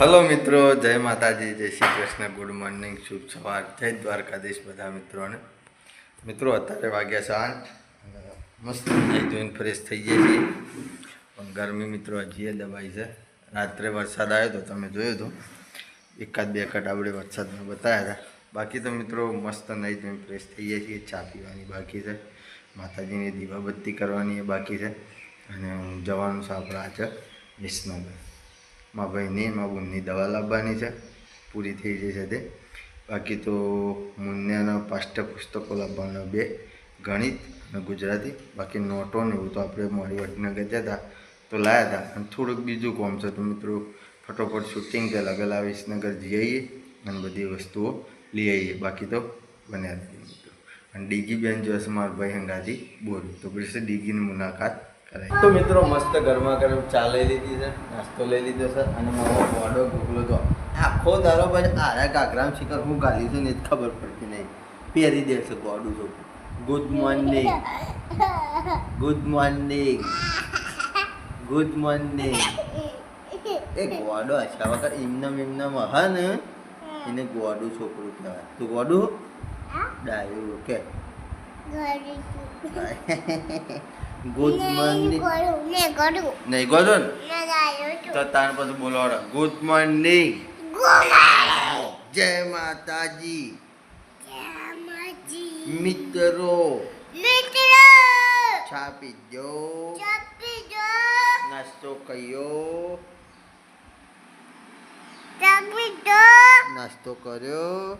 Hello મિત્રો, જય માતાજી, જય શ્રી કૃષ્ણ, ગુડ મોર્નિંગ, શુભ સવાર, જય દ્વારકાધીશ બધા મિત્રોને. મિત્રો અત્યારે વાગ્યા છે 8, મસ્ત નહીં ધોઈને ફ્રેશ થઈ જાય છે. પણ ગરમી મિત્રો હજી દબાઈ છે. રાત્રે વરસાદ આવ્યો તો તમે જોયો તો, એકાદ બે કટ આપણે વરસાદમાં બતાવ્યા હતા. બાકી તો મિત્રો મસ્ત નહીં ધોઈને ફ્રેશ થઈ જાય છે. ચા પીવાની બાકી છે, માતાજીની દીવાબત્તી કરવાની એ બાકી છે, અને જવાનું છે આપણે આજે વિસનગર. મારા ભાઈની મારા બુનની દવા લાવવાની છે, પૂરી થઈ જશે તે. બાકી તો મુન્યાના પાઠ્યપુસ્તકો લાવવાના 2, ગણિત અને ગુજરાતી. બાકી નોટો ને એવું તો આપણે મોડી વડનગર ગયા હતા તો લાવ્યા હતા, અને થોડુંક બીજું કામ છે. તો મિત્રો ફટોફટ શૂટિંગ કે લગેલા વિસનગર જઈ આવીએ અને બધી વસ્તુઓ લઈ આવીએ. બાકી તો બન્યા નથી મિત્રો. અને ડીગી બેન જોશે મારા ભાઈ હંગાથી બોલ, તો પછી ડીગીની મુલાકાત. તો મિત્રો મસ્ત ગરમા ગરમ ચા લઈ લીધી છે, નાસ્તો લઈ લીધો છે, અને મારો ગોડો ગોગલો તો આખો દારો પછી આરા કાકરામ શિખર હું ગાલી છે ને જ ખબર પડતી નહીં. પહેરી દે છે ગોડું તો. Good morning, good morning, good morning. એ ગોડો અચ્છા વખત એમનામ હા ને એને ગોડું છોકરું કહેવાય. તું ગોડું ડાયું કે ગુડ મોર્નિંગ નહીં ગોડો ને તો તાર પછી બોલો ગુડ મોર્નિંગ, જય માતાજી મિત્રો, ચા પીજો, નાસ્તો કર્યો, નાસ્તો કર્યો,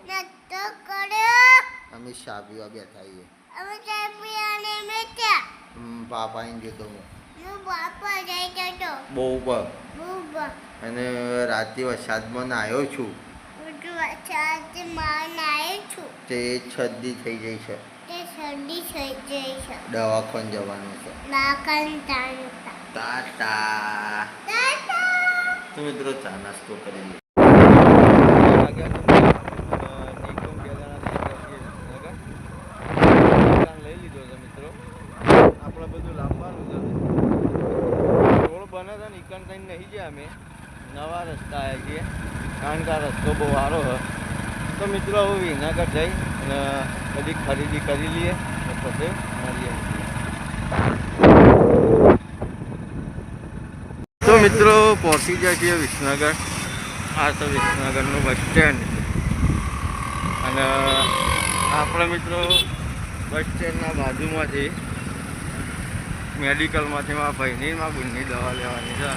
અમે ચા પીવા બેઠા છીએ. પાપા અહીં જતો હું બહુ પર, અને રાતે વરસાદમાં નાહ્યો છું તે શરદી થઈ જાય છે. દવાખાને જવાનું છે. ટાટા. તો મિત્રો ચા નાસ્તો કરી લઈએ. લઈ લીધો છે મિત્રો, આપણે બધું લાવવાનું છે. રોડ બને છે ને ઈકન કઈ નહીં ગયા, અમે નવા રસ્તા આવ્યા છીએ, કારણ કે આ રસ્તો બહુ સારો છે. તો મિત્રો હવે વિસનગર જઈ અને બધી ખરીદી કરી લઈએ, પછી મળીએ. તો મિત્રો પહોંચી જાય છીએ વિસનગર. આ તો વિસનગરનું બસ સ્ટેન્ડ, અને આપણે મિત્રો બસ સ્ટેન્ડના બાજુમાંથી મેડિકલમાંથી મારા ભાઈની મારા બુનની દવા લેવાની છે.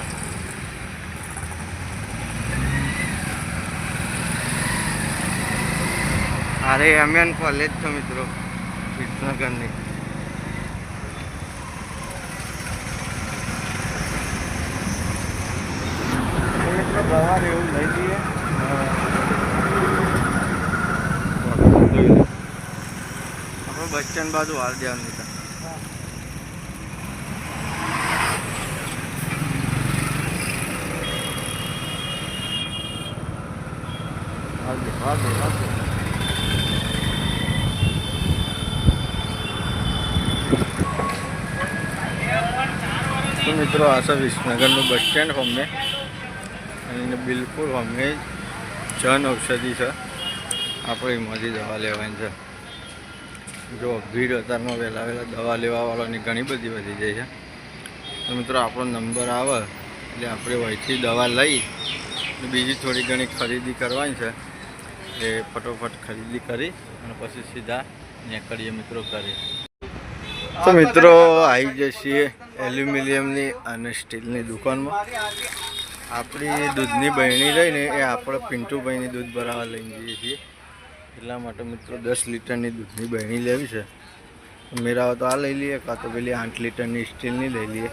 અરે એમએન કોલેજ છે મિત્રો વિસનગરની. મિત્રો બહાર એવું લઈ લઈએ. આપણે બસ સ્ટેન્ડ બાજુ હાલ જવાનું છે. તો મિત્રો આ છે વિસનગરનું બસ સ્ટેન્ડ સામે, અને બિલકુલ સામે જન ઔષધિ છે. આપણે એમાંથી દવા લેવાની છે. જો ભીડ અત્યારમાં વહેલા દવા લેવાવાળાની ઘણી બધી વધી જાય છે. તો મિત્રો આપણો નંબર આવે એટલે આપણે વહીથી દવા લઈ બીજી થોડી ઘણી ખરીદી કરવાની છે. એ ફટોફટ ખરીદી કરી અને પછી સીધા નીકળીએ મિત્રો કરીએ. તો મિત્રો આવી જઈએ એલ્યુમિનિયમની અને સ્ટીલની દુકાનમાં. આપણી દૂધની બહેણી રહીને એ આપણે પિન્ટુભાઈની દૂધ ભરાવા લઈને જઈએ છીએ. એટલા માટે મિત્રો 10 લીટરની દૂધની બહેણી લેવી છે. મેળાવો તો આ લઈ લઈએ, કાં તો પેલી 8 લીટરની સ્ટીલની લઈ લઈએ,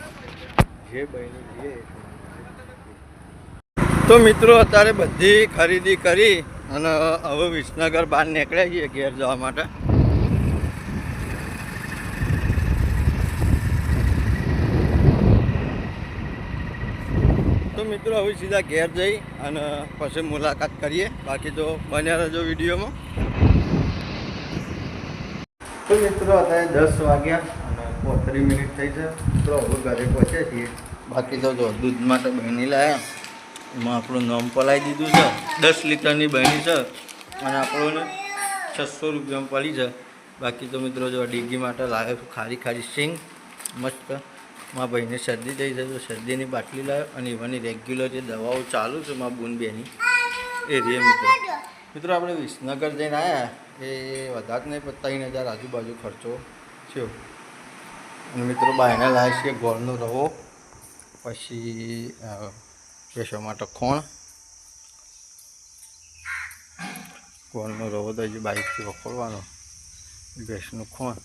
જે બહેણી લઈએ. તો મિત્રો અત્યારે બધી ખરીદી કરી અને હવે વિસનગર બહાર નીકળ્યા છીએ ઘેર જવા માટે. તો મિત્રો હવે સીધા ઘેર જઈ અને પછી મુલાકાત કરીએ. બાકી તો બન્યા રહેજો વિડીયોમાં. તો મિત્રો અત્યારે 10 વાગ્યા અને 35 મિનિટ થઈ છે. મિત્રો હવે ઘરે પહોંચ્યા છીએ. બાકી તો જો દૂધ માટે બહેની લાવ્યા એમાં આપણું નામ પલાવી દીધું છે. 10 લીટરની બની છે અને આપણને 600 રૂપિયામાં પડી છે. બાકી તો મિત્રો જો ડીગી માટે લાવ્યો છું ખારી ખારી સિંગ મસ્ત. મારા ભાઈને શરદી થઈ છે તો શરદીની બાટલી લાવ્યો અને એવાની રેગ્યુલર જે દવાઓ ચાલુ છે મારા બૂન બેની એ રે મિત્રો આપણે વિસનગર જઈને આવ્યા એ વધારે નહીં પણ 3000 આજુબાજુ ખર્ચો થયો. અને મિત્રો બહારને લાવે છે ગોળનો રવો, પછી બેસવા માટે ખોણ. ગોળનો રવો તો હજી બાઇકથી વખોડવાનો, ભેંસનું ખોણ.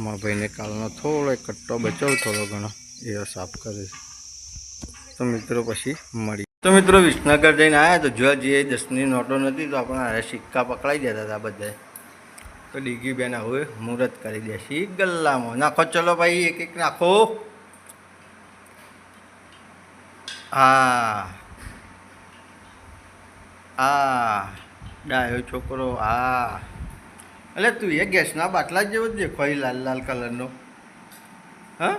મારા ભાઈને કાલનો થોડો કટ્ટો બચાવ થોડો ઘણો એ સાફ કરે છે. તો મિત્રો પછી મળી. તો મિત્રો વિસનગર જઈને આવ્યા તો જો જે 10ની નોટો નથી તો આપણે સિક્કા પકડાઈ જતા હતા બધા. તો ડીગી બેન હવે મુહૂર્ત કરી દેશે ગલ્લામાં. નાખો ચલો ભાઈ, એક એક નાખો. ડાયો છોકરો. એટલે તું એ ગેસના બાટલા જ જેવો જ દેખો એ લાલ લાલ કલરનો. હા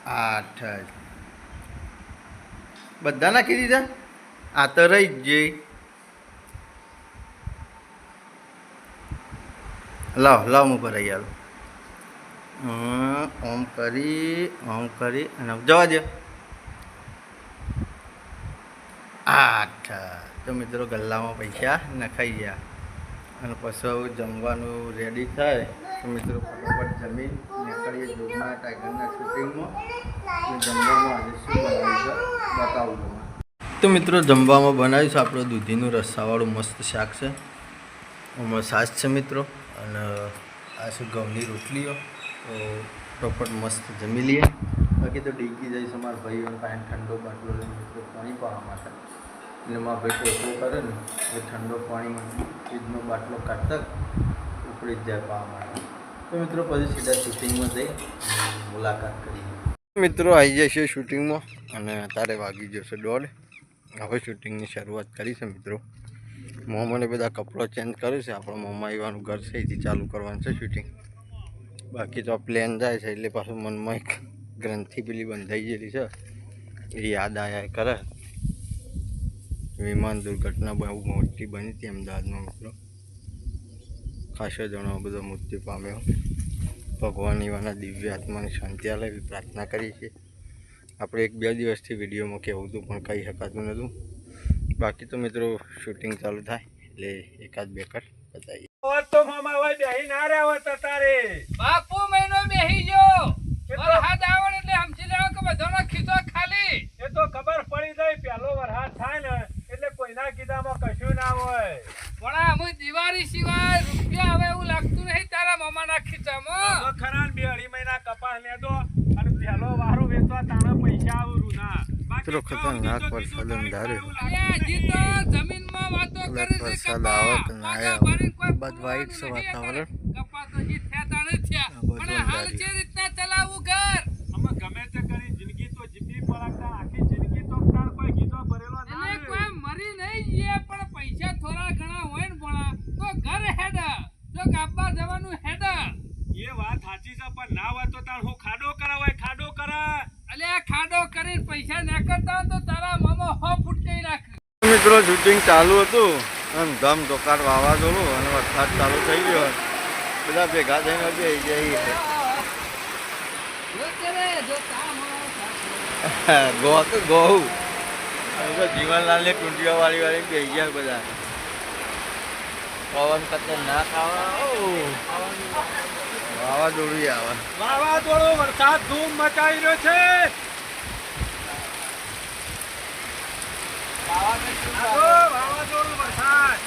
8 બધા નાખી દીધા. આ તો રહી જ જઈ. લાવ હું ભરાઈ આવું. ઓમ કરી અને જવા દે. 8. તો મિત્રો ગલ્લામાં પૈસા નખાઈ ગયા અને પછી જમવાનું રેડી થાય તો મિત્રો ફટાફટ જમીન નીકળીએ જોગના ટાઈગરના શૂટિંગમાં. જમવામાં આજે શું બનાવ્યું છે બતાવું છું. તો મિત્રો જમવામાં બનાવ્યું છે આપણું દૂધીનું રસાવાળું મસ્ત શાક છે. એમાં છાશ છે મિત્રો અને આ શું ઘઉંની રોટલીઓ. તો ફટાફટ મસ્ત જમી લઈએ. બાકી તો ડીગી જઈશ અમારા ભાઈઓને પાસે ઠંડો બાટલો લઈને મિત્રો પાણી પાવા માટે. એટલે મારા ભાઈ ટોપો કરે ને એ ઠંડો પાણીમાં ફ્રીજનો બાટલો કાઢતા ઉપડી જ જાય પાવા માટે. તો મિત્રો પછી સીધા શૂટિંગમાં જઈ મુલાકાત કરીએ. મિત્રો આવી જશે શૂટિંગમાં અને અત્યારે વાગી જશે 1:30. હવે શૂટિંગની શરૂઆત કરી છે મિત્રો. મોમાને બધા કપડાં ચેન્જ કર્યું છે. આપણું મોમા આવવાનું ઘર છે એથી ચાલુ કરવાનું છે શૂટિંગ. બાકી તો પ્લેન જાય છે એટલે પાછું મનમાં એક ગ્રંથિ પેલી બંધાઈ ગયેલી છે એ યાદ આવ્યા કરે. વિમાન દુર્ઘટના બહુ મોટી બની હતી અમદાવાદમાં મિત્રો. ખાસો જણો બધો મૃત્યુ પામ્યો. ભગવાન એવાના દિવ્ય આત્માની શાંતિ આપે એવી પ્રાર્થના કરીએ છીએ. આપણે 1-2 દિવસથી વિડીયોમાં કહેવું હતું પણ કહી શકાતું નહોતું. બાકી તો મિત્રો શૂટિંગ ચાલુ થાય એટલે 1-2 કટ બતાવીએ. તો મામા હોય બેહી ના રહ્યા હોત તારે બાપુ મહિનો બેહી ગયો. વરસાદ આવે એટલે સમજી લેવો કે બધાનો ખીચો ખાલી. એ તો ખબર પડી જાય પહેલો વરસાદ થાય ને એટલે કોઈના કીધામાં કશું ના હોય. પણ અમે દિવાળી સિવાય રૂપિયા હવે એવું લાગતું નહીં તારા મામાના ખીચામાં. ખરા 2-2.5 મહિના કપાસ લેતો અને પહેલો વારો વેચવા તાણા પૈસા આવરું ના. મિત્રો ખતરનાક વરસાદ અંધાર્યો. હજી તો જમીનમાં વાતો કરે છે વરસાદ આવે કે ના આવે બધ વાઈટ છે વાતાવરણ. કપા તો હજી થયા નથી થયા પણ હાલ જે રીતના ચલાવવું ઘર. અમે ગમે તે કરી જિંદગી તો જીવવી પડતા આખી જિંદગી તો તાર કોઈ ગીતો ભરેલો ના એટલે કોઈ મરી નહીં જઈએ પણ પૈસા થોડા ઘણા હોય ને ભણા તો ઘર હેડ જો કાપવા જવાનું હેડ. એ વાત સાચી છે પણ ના હોય તો તાર હું ખાડો કરાવાય ખાડો કરા. અલે આ ખાડો કરીને પૈસા ના કરતા હોય તો તારા મામા 100 ફૂટ કઈ રાખ. મિત્રો શૂટિંગ ચાલુ હતું અને ધમ ધોકાર વાવાઝોડું અને વરસાદ ચાલુ થઈ ગયો. બધા ભેગા થઈને જઈ જઈએ. ગૌ જીવનલાલને ટૂંટીઓ વાળી બે ગયા બધા. પવન ખતરનાક વાવાઝોડું આવે. વાવાઝોડો વરસાદ ધૂમ મચાવી રહ્યો છે. વાવાઝોડું વરસાદ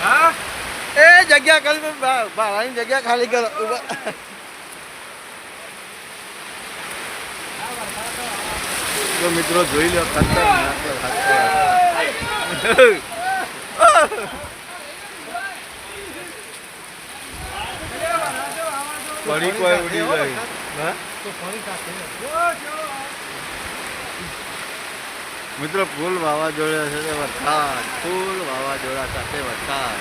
હા એ જગ્યા ખાલી ભાડાની જગ્યા ખાલી કરો. તો મિત્રો જોઈ લો ખતરનાક પડી કોઈ ઉડી ગઈ. મિત્રો ફૂલ વાવાઝોડા સાથે વરસાદ. ફૂલ વાવાઝોડા સાથે વરસાદ.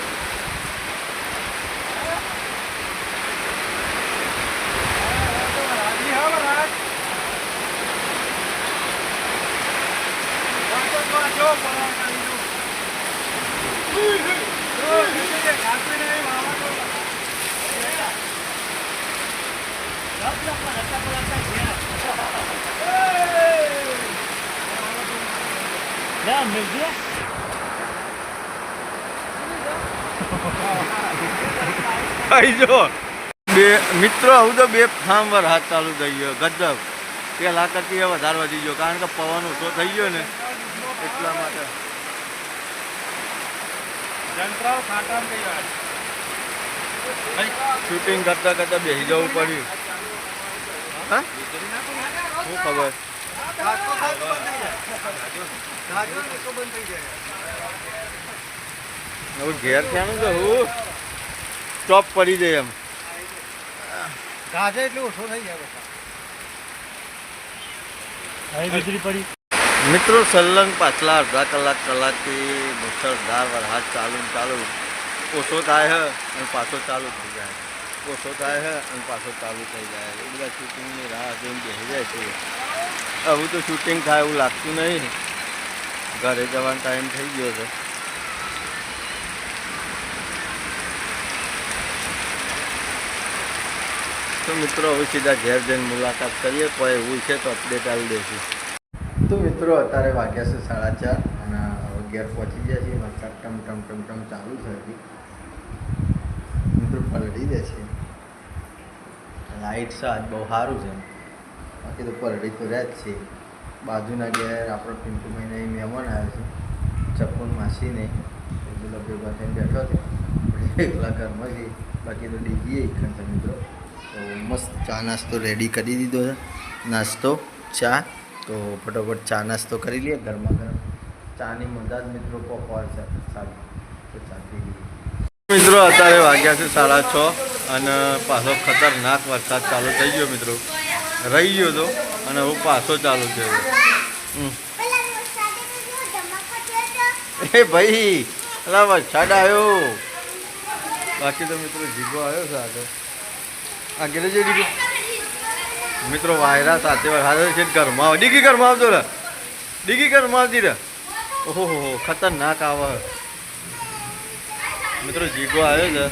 ખાઈ જો બે મિત્રો આવું તો બે ફાર્મ પર હાથ ચાલુ થઈ ગયો ગજબ પેલા કરતી વધારે વધી ગયો કારણ કે પવન ઓછો થઈ ગયો ને એટલા માટે શૂટિંગ કરતા કરતા બેસી જવું પડ્યું હા શું ખબર હવે ઘેર થયાનું તો હું સ્ટોપ પડી જાય એમ ગાજે એટલે ઓછો થઈ જાય વીજળી પડી મિત્રો સલંગ પાછલા અડધા કલાકથી મુસળધાર વરસાદ ચાલુ ને ચાલુ ઓછો થાય છે અને પાછો ચાલુ થઈ જાય ઓછો થાય છે અને પાછો ચાલુ થઈ જાય એ બધા શૂટિંગની રાહ જોઈને બેસી જાય છે હવે તો શૂટિંગ થાય એવું લાગતું નહીં ઘરે જવાનો ટાઈમ થઈ ગયો છે તો મિત્રો હવે સીધા ઘેર જઈને મુલાકાત કરીએ કોઈ એવું છે તો અપડેટ આવી દઈશું તો મિત્રો અત્યારે વાગ્યા છે 4:30 અને હવે ઘેર પહોંચી ગયા છીએ વરસાદ ટમ ચાલુ છે હજી મિત્રો પલળી દે છે લાઇટ છે આજ બહુ સારું છે બાકી તો પલળી તો રહે જ છે બાજુના ઘેર આપણો પિન્ટુભાઈને અહીં મહેમાન આવ્યો છે ચપ્પુન માસીને એ બધા ભેગા થઈને બેઠો છે એકલા ઘરમાં છે બાકી તો ડીજીએ એકલા છે મિત્રો તો મસ્ત ચા નાસ્તો રેડી કરી દીધો છે નાસ્તો ચા તો ફટાફટ ચા નાસ્તો કરી લઈએ ગરમા ગરમ ચાની મજા જ મિત્રો પકવાર છે સારું તો ચા પી લઈએ મિત્રો અત્યારે વાગ્યા છે 6:30 અને પાછો ખતરનાક વરસાદ ચાલુ થઈ ગયો મિત્રો રહી ગયો તો અને હવે પાછો ચાલુ થયો એ ભાઈ અલા વરસાદ આવ્યો બાકી તો મિત્રો જીગો આવ્યો છે આગળ આગળ જે ડીગો મિત્રો વાયરા સાથે વરસાદ છે ઘરમાં ડીગી ઘરમાં આવતો રે ડીગી ઘરમાં આવતી રે ઓહો ખતરનાક આવે મિત્રો જીગો આવ્યો છે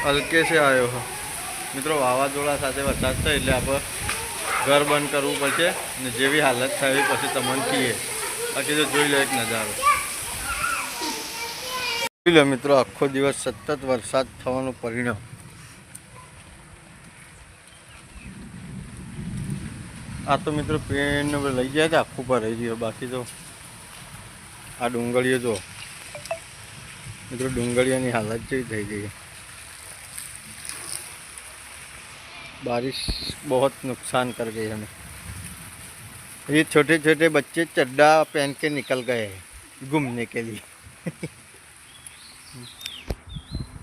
હલકે છે આવ્યો મિત્રો વાવાઝોડા સાથે વરસાદ થાય એટલે આપણે ઘર બંધ કરવું પડશે ને જેવી હાલત થાય પછી તમને કહીએ બાકી તો જોઈ લો એક નજારો જોઈ લો મિત્રો આખો દિવસ સતત વરસાદ થવાનું પરિણામ આ તો મિત્રો પેન લઈ ગયા હતા આખું ભરાઈ ગયો બાકી તો આ ડુંગળીઓ જો મિત્રો ડુંગળીઓની હાલત જેવી થઈ ગઈ बारिश बहुत नुकसान कर गई हमें ये छोटे छोटे बच्चे चड्डा पहन के निकल गए हैं घूमने के लिए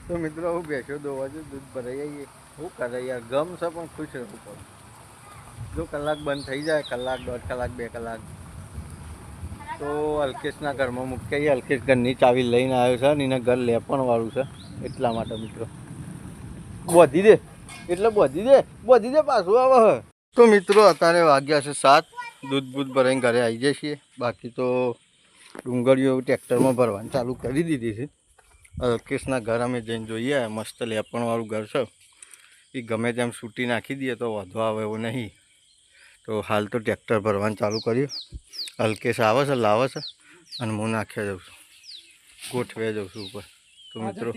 तो मित्रों वो बैठो दो बजे दूध भराई आइए वो कर रही है गम सब પણ ખુશ રહેવું પડે જો કલાક બંધ થઈ જાય કલાક 1.5 કલાક 2 કલાક તો અલ્કેશના ઘરમાં મૂકી આવીએ અલ્કેશ ઘરની ચાવી લઈને આવ્યો છે અને એના ઘર લેપણ વાળું છે એટલા માટે મિત્રો બોધી દે એટલે બોધી દે પાછું આવે તો મિત્રો અત્યારે વાગ્યા છે 7 દૂધ ભરાઈને ઘરે આવી જાય છીએ બાકી તો ડુંગળીઓ ટ્રેક્ટરમાં ભરવાની ચાલુ કરી દીધી છે અલ્કેશના ઘર અમે જઈને જોઈએ મસ્ત લેપણવાળું ઘર છે એ ગમે તેમ સૂટી નાખી દઈએ તો વાંધો આવે એવો નહીં તો હાલ તો ટ્રેક્ટર ભરવાનું ચાલુ કર્યું અલ્કેશ આવે છે લાવે છે અને હું નાખ્યા જાઉં છું ગોઠવ્યા જાઉં છું ઉપર તો મિત્રો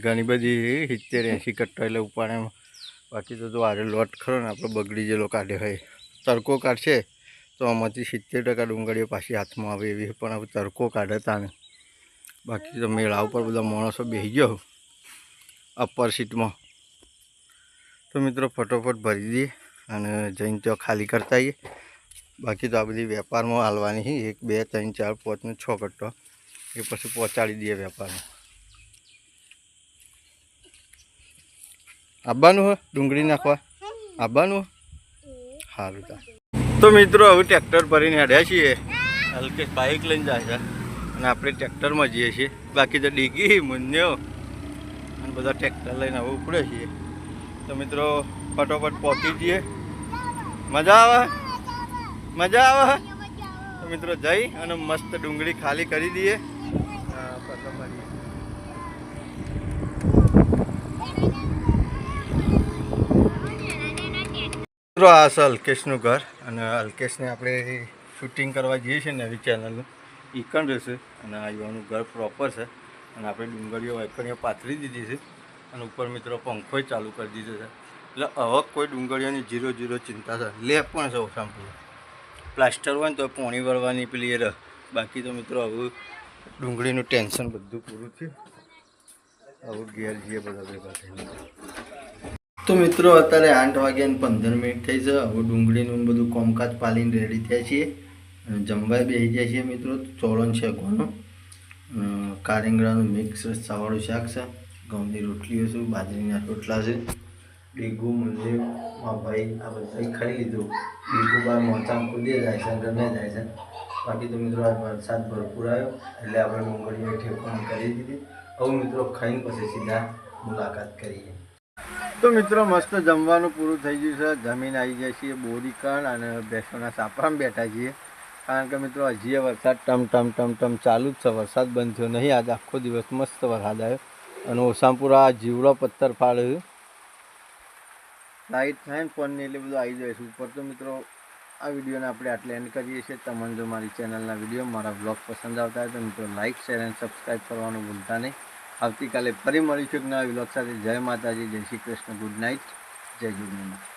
ઘણી બધી 70-80 કટ્ટા એટલે ઉપાડે એમ બાકી તો જો આરે લોટ ખરો ને આપણે બગડી જેલો કાઢે હોય તડકો કાઢશે તો આમાંથી 70% ડુંગળીઓ પાછી હાથમાં આવે એવી પણ હવે તડકો કાઢે તાને બાકી તો મેળા ઉપર બધા માણસો બેસી ગયો અપર સીટમાં તો મિત્રો ફટોફટ ભરી દઈએ અને જઈને ત્યાં ખાલી કરતા આવીએ બાકી તો આ બધી વેપારમાં હાલવાની 1 2 3 4 5 ને 6 કટ્ટો એ પછી પહોંચાડી દઈએ વેપારમાં આવવાનું હોય ડુંગળી નાખવા આવવાનું સારું તો મિત્રો હવે ટ્રેક્ટર ભરીને હેડ્યા છીએ અલ્કેશ બાઇક લઈને જાય છે અને આપણે ટ્રેક્ટરમાં જઈએ છીએ બાકી તો ડીગી મુન્યો અને બધા ટ્રેક્ટર લઈને હવે ઉપડે છીએ તો મિત્રો ફટોફટ પહોંચી જઈએ મજા આવે તો મિત્રો જઈ અને મસ્ત ડુંગળી ખાલી કરી દઈએ. પછી મળીએ. મિત્રો આ છે અલ્કેશનું ઘર અને અલ્કેશને આપણે શૂટિંગ કરવા જઈએ છીએ નવી ચેનલનું ઈકણ રહેશે અને આ યુવાનું ઘર પ્રોપર છે અને આપણે ડુંગળીઓ વાયકણીઓ પાથરી દીધી છે અને ઉપર મિત્રો પંખોય ચાલુ કરી દીધો છે એટલે હવે કોઈ ડુંગળીઓની 0-0 ચિંતા છે. લેપ પણ છે ઓછામાં પ્લાસ્ટર હોય ને તો પોણી વળવાની પેલી એ રહે. બાકી તો મિત્રો હવે ડુંગળીનું ટેન્શન બધું પૂરું થયું. હવે ઘેર જઈએ બધા ભેગા થઈને. તો મિત્રો અત્યારે 8:15 થઈ છે. હવે ડુંગળીનું બધું કોમકાજ પાલીને રેડી થયા છીએ અને જમવા બેસી જાય છીએ મિત્રો. ચોળણ છે ઘણું, કારેંગણાનું મિક્સ સવાળું શાક છે, ઘઉંની રોટલીઓ છે, બાજરીના રોટલા છે, ડેગુ મંદિર ભાઈ આ બધા ખાઈ લીધું. ડેગુ બાર મોચામાં કૂદી જાય છે, ગમે જાય છે. બાકી તો મિત્રો આ વરસાદ ભરપૂર આવ્યો એટલે આપણે ડુંગળીઓ ઠેકવાનું કરી દીધી. હવે મિત્રો ખાઈને પછી સીધા મુલાકાત કરીએ. તો મિત્રો મસ્ત જમવાનું પૂરું થઈ ગયું છે. જમીન આવી જાય છીએ બોરીકણ અને બેસવાના સાપરામાં બેઠા છીએ કારણ કે મિત્રો હજી વરસાદ ટમ ચાલુ જ છે. વરસાદ બંધ થયો નહીં. આજે આખો દિવસ મસ્ત વરસાદ આવ્યો અને ઓસામપુરા જીવડો પથ્થર ફાળ્યો. લાઇટ થાય ને ફોનની એટલે બધું આવી જાય છે ઉપર. તો મિત્રો આ વિડીયોને આપણે આટલે એન્ડ કરીએ છીએ. તમને જો મારી ચેનલના વિડીયો મારા બ્લોગ પસંદ આવતા હોય તો મિત્રો લાઇક શેર અને સબસ્ક્રાઈબ કરવાનું ભૂલતા નહીં. આવતીકાલે ફરી મળીશું એક નવા વ્લોગ સાથે. જય માતાજી, જય શ્રી કૃષ્ણ, ગુડ નાઇટ, જય ગુરુનાનક.